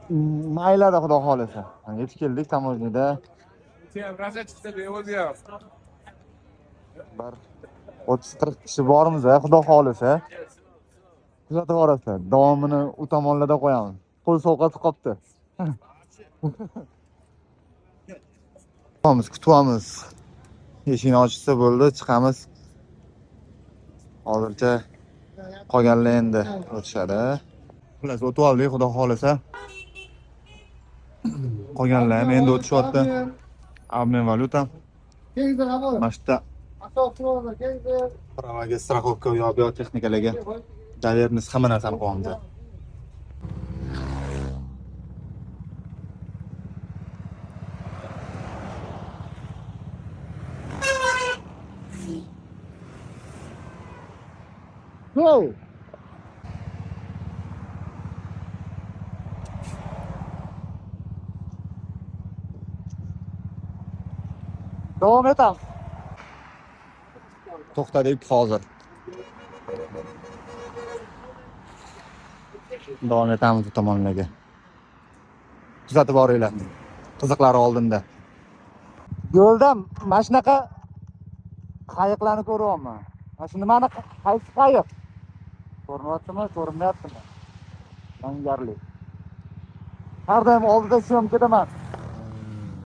Maylada xudo xolasa. Yetib keldik tamoznida. Bir 30-40 kishi bormiz, xudo xolasa. Kuzatib borasizlar. Davomini u tomonlarda qo'yamiz. Qo'l sovqati qopti. Kutyapmiz. Eshikni ochsa bo'ldi, chiqamiz. Hozircha qolganlar endi o'tishadi. Xullas, o'tib oldik, xudo xolasa. Qolganlar ham endi o'tishyapti. Обмен valyuta. Mana shu yerda pravaga, страховка va biotexnikalarga doverniz hamma narsani qo'yamiz. Go! Davom etamiz. To'xtadik hozir. Davom etamiz bu tomonlarga. Kuzatib boringlar. Qiziqlari oldinda. Yo'lda mana shunaqa qayiqlarni ko'ryapman. Mana shu nimani qaysi qayiq? Ko'rinyaptimi, ko'rinmayaptimi? Yangarlik. Har doim oldida syomkadaman.